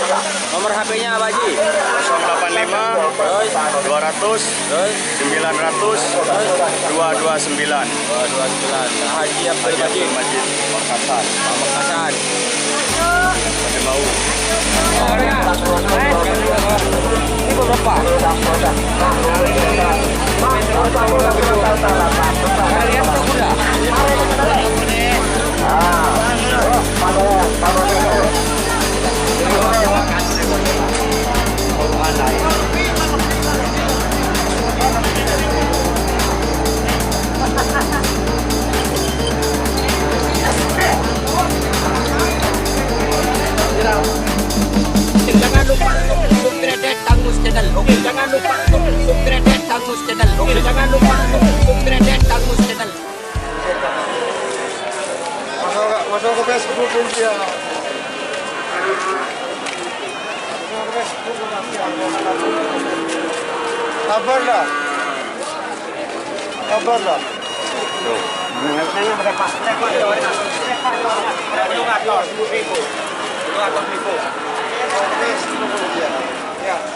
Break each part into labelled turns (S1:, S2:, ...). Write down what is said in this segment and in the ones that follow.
S1: Nomor HP-nya apa Ji?
S2: 085
S1: Terus
S2: 200
S1: terus
S2: 900 229.
S1: 229. Haji Abdul Majid.
S2: Majid Makassar.
S1: Pamekasan.
S2: Ada mau.
S1: Ini berapa? Kalian sudah?
S3: Jangan lupa untuk subscribe Kang Mus channel. Oke, jangan lupa untuk subscribe Kang Mus channel. Oke, jangan lupa untuk subscribe Kang Mus channel.
S4: Masuk ke Facebook ya. Masuk ke Facebook kabar lah. Kabar lah. Ya.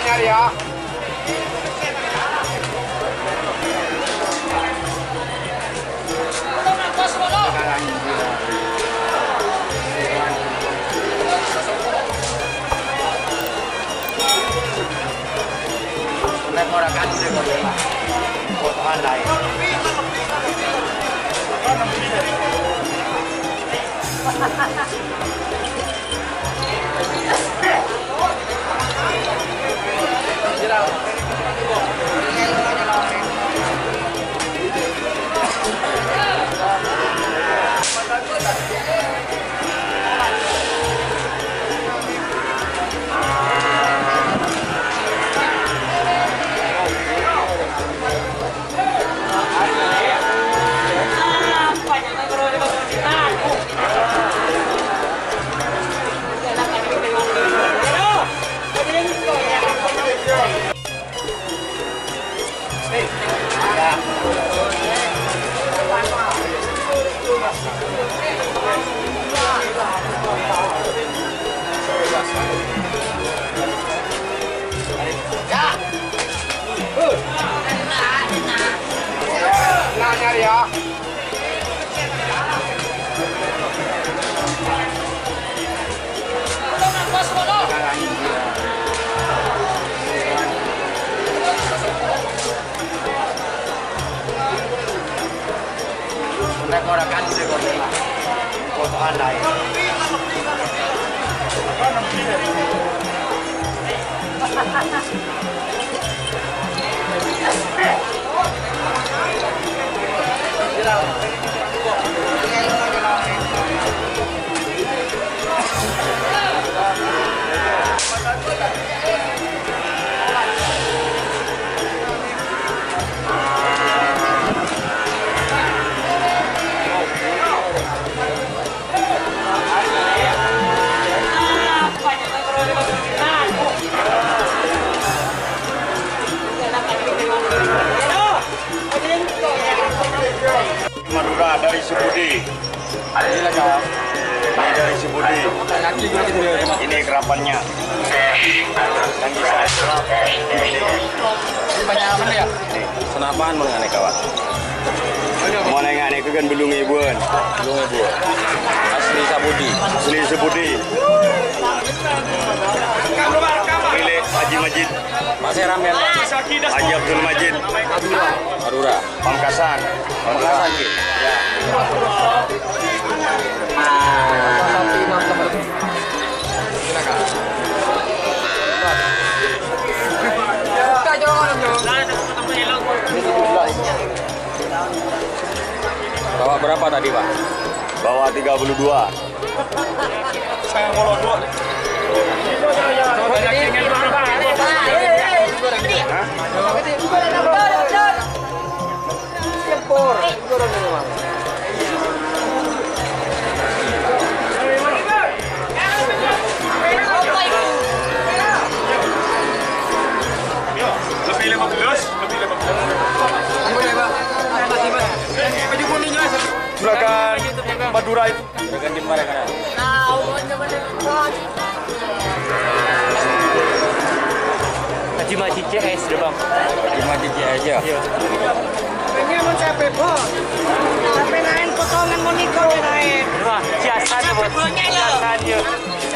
S4: Nyari ya.
S2: Memorakan potongan lain.
S4: Nyari ya.
S2: Memorakan potongan lain. Madura dari Subudi. Ini dari Subudi. Ini kerapannya. Yang bisa serap.
S1: Ini banyak apa ya? Senapan mengenai kawan.
S2: Mau nengah itu kan belum ibuan.
S1: Belum Ibu. Asli Sabudi.
S2: Asli Subudi. Milik Haji Majid.
S1: Masih ramai
S2: Haji Abdul Majid.
S1: Madura.
S2: Pamekasan.
S1: Pamekasan Ji. Ya. Bawa berapa tadi Pak?
S2: Bawah 32.
S1: Saya ngolong dua. Lebih 15. Baju kuningnya. Belakang Madura itu.
S2: Belakang gimana kan?
S5: Haji Majid CS deh bang.
S2: Cuma DJ aja.
S3: Ini mau capek bos. Capek naik potongan mau nikah naik.
S5: Wah, jasannya bos. Jasannya.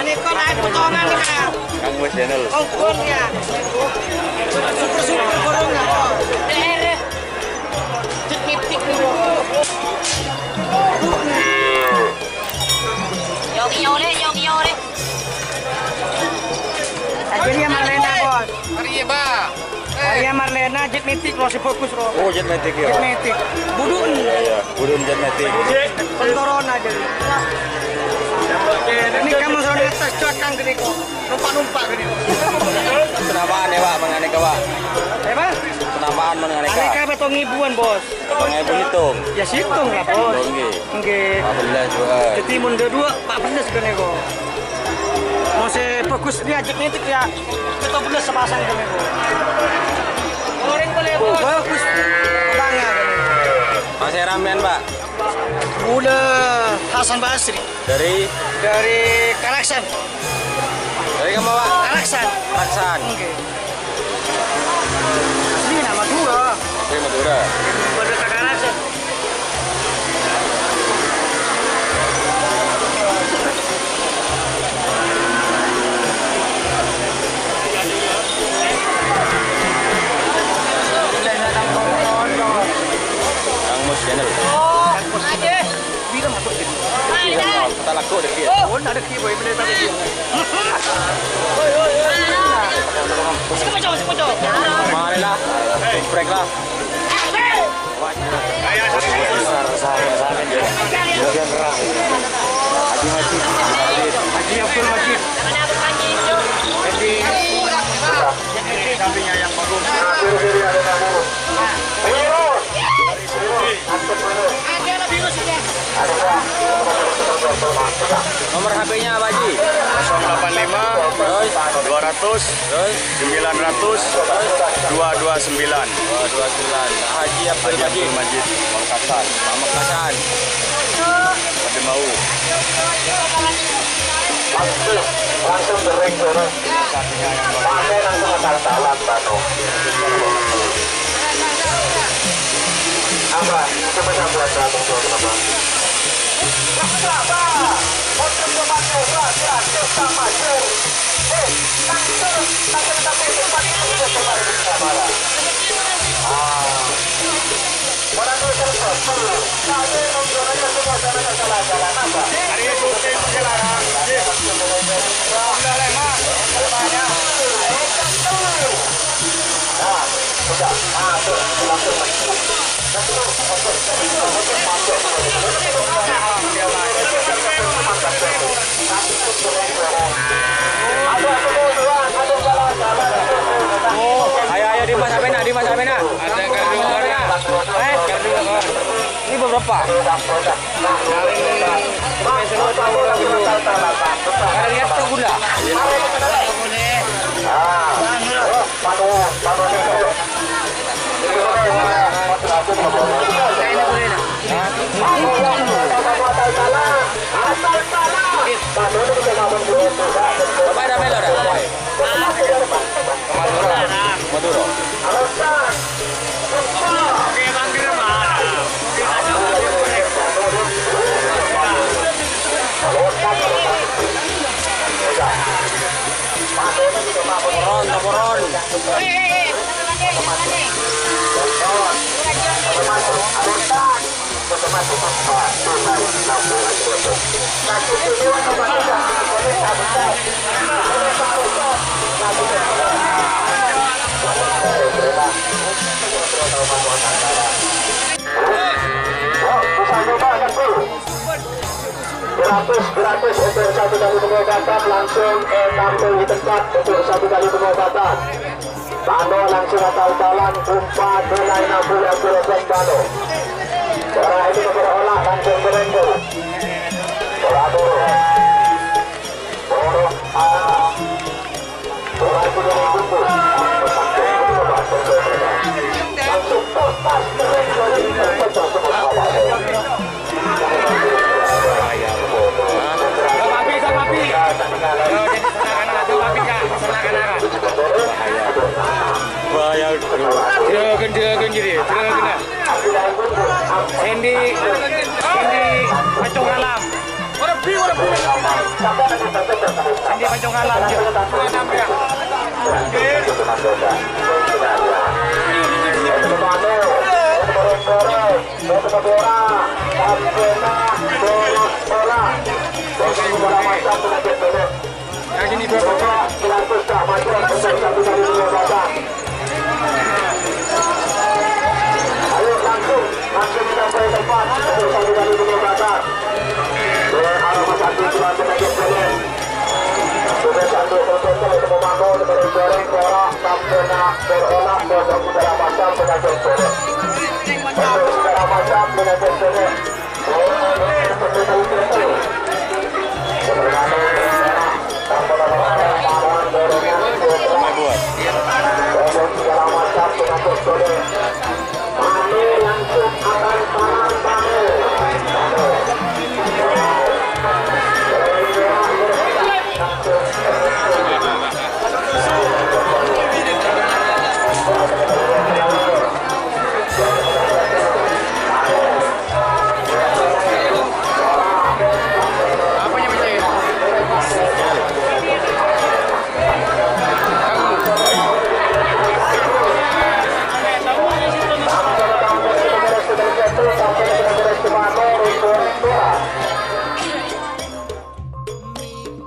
S3: Ini kau naik potongan nih kan?
S2: Kang Mus channel.
S3: Ongkon ya. Super gorong ya. Cepet nih. Yogi. Akhirnya Marlena bos. Maria Marlena jet metik lo si fokus lo.
S2: Oh, jet metik ya.
S3: Jet metik. Budun.
S2: Iya, budun jet metik.
S3: Pentoron aja. Ini kamu sudah atas cuakan gini kok. Numpak gini.
S2: Kenapaan ya, Pak? Menganeka, Pak?
S3: Apa?
S2: Kenapaan menganeka?
S3: Aneka betong ibuan bos.
S2: Pakai hitung.
S3: Ya situng lah bos.
S2: Nggih.
S3: Nggih.
S2: 14 buat.
S3: Jadi mundur 2 14 gini kok. Mau saya fokus dia jet metik ya. Kita belas sepasang gini kok. Goreng boleh bos. Fokus. Bangga gini.
S2: Masih ramen, Pak?
S3: Udah Hasan Basri
S2: Dari
S3: Karaksan.
S2: dari kamu, Pak?
S3: Karaksan.
S2: Aksan.
S3: Oke. Ini nama dua.
S2: Dari Madura.
S3: Pada Karaksan.
S2: Kang Mus channel.
S3: Aja. Bila masuk sini.
S2: Kita laku deh dia.
S3: Oh, ada kiboy boleh tadi dia.
S2: Mari lah. Break lah.
S3: Haji Abdul Majid.
S2: Nomor HP-nya apa, Ji?
S1: 085
S2: Terus
S1: 200
S2: terus
S1: 900 229.
S2: 229. Haji Abdul Majid.
S1: Majid Pamekasan.
S2: Pamekasan.
S1: Tapi mau.
S6: Langsung kering turun. Pakai langsung akan salam Bano. Apa? Coba buat satu kenapa?
S2: Ayo Dimas Apena. Ada kartu warna. Kartu warna. Ini beberapa. Karena lihat tuh gula. Bapak ada melo dah. Maduro. Toporon.
S6: gratis untuk satu kali pengobatan, langsung tampil di tempat untuk satu kali pengobatan. Bano langsung asal jalan, jumpa tunai 60 kg Bano. Orang ini berolah langsung berenggu. Bola dulu. Borong arah. Bola sudah dikumpul. Langsung lepas berenggu. Pecah semua bola.
S2: Bahaya. Jeragan jadi. Sandy Pancong Alam. Sandy Pancong Alam. Yang ini berapa?
S6: Ayo langsung sampai tempat untuk satu kali pengobatan. Rumah sakit Tuan Penyakit Belen. Sudah satu protokol untuk memantau sebagai goreng korak sampena berolah produk udara macam penyakit Belen. Untuk udara macam penyakit Belen. Langsung akan tangan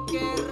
S7: Mikir